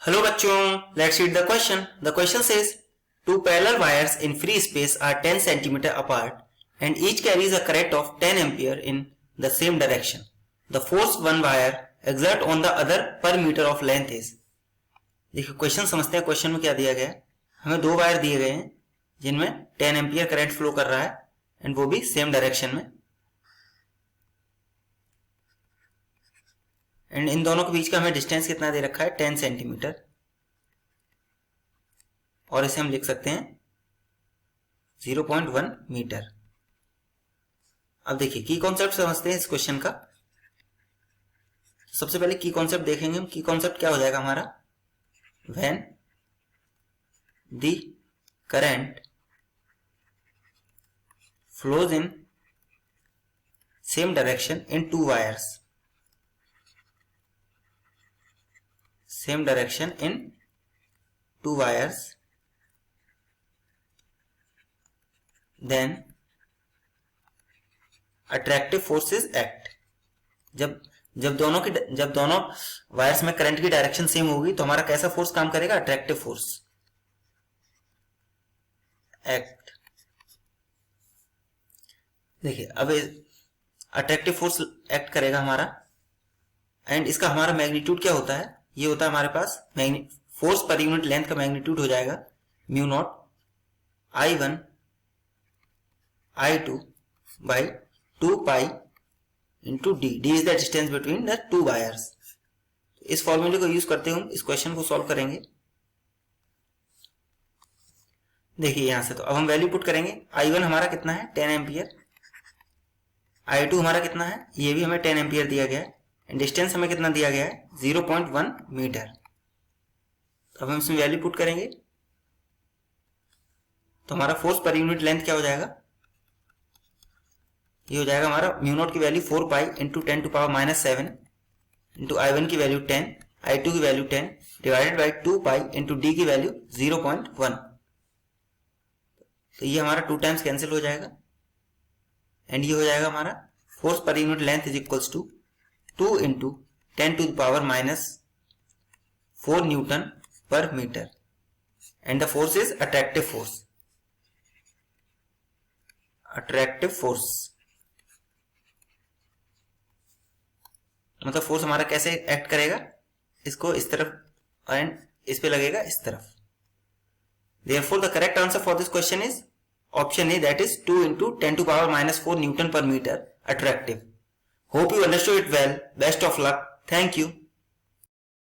Hello bachchon, let's read the question. The question says, two parallel wires in free space are 10 cm apart and each carries a current of 10 ampere in the same direction. The force one wire exert on the other per meter of length is. देखिए question समझते हैं। Question में क्या दिया गया है, हमें दो वायर दिए गए हैं जिनमें 10 एम्पियर करंट फ्लो कर रहा है एंड वो भी सेम डायरेक्शन में, एंड इन दोनों के बीच का हमें डिस्टेंस कितना दे रखा है 10 सेंटीमीटर, और इसे हम लिख सकते हैं 0.1 मीटर। अब देखिए की कॉन्सेप्ट समझते हैं इस क्वेश्चन का। सबसे पहले की कॉन्सेप्ट देखेंगे हम। की कॉन्सेप्ट क्या हो जाएगा हमारा, when the current flows in same direction in two wires, same direction in two wires, then attractive forces act। जब दोनों वायर्स में करंट की डायरेक्शन सेम होगी तो हमारा कैसा फोर्स काम करेगा, अट्रैक्टिव फोर्स एक्ट। देखिए अब अट्रैक्टिव फोर्स एक्ट करेगा हमारा, एंड इसका हमारा मैग्नीट्यूड क्या होता है, ये होता है हमारे पास फोर्स पर यूनिट लेंथ का मैग्नीट्यूड हो जाएगा mu naught I1 I2 by 2 pi into D. D is the distance between the two wires. इस फॉर्मूले को यूज करते हुए इस क्वेश्चन को सॉल्व करेंगे। देखिए यहां से तो अब हम वैल्यू पुट करेंगे। I1 हमारा कितना है 10 एम्पियर, I2 हमारा कितना है, ये भी हमें 10 एम्पियर दिया गया है, एंड डिस्टेंस हमें कितना दिया गया है 0.1 मीटर। अब हम इसमें वैल्यू पुट करेंगे तो हमारा फोर्स पर यूनिट लेंथ क्या हो जाएगा, ये हो जाएगा हमारा म्यू नॉट की value 4 pi into 10 to power minus 7 into I1 की वैल्यू 10, I2 की value 10 divided by 2 pi into d की वैल्यू 0.1। तो ये हमारा 2 टाइम्स कैंसिल हो जाएगा, एंड ये हो जाएगा हमारा force per unit length is equals to 2 into 10 to the power minus 4 newton per meter, and the force is attractive force. Attractive force मतलब फोर्स हमारा कैसे एक्ट करेगा, इसको इस तरफ एंड इस पे लगेगा इस तरफ। Therefore the correct answer for this question is option A, that is 2 into 10 to power minus 4 Newton per meter attractive. Hope you understood it well. Best of luck. Thank you.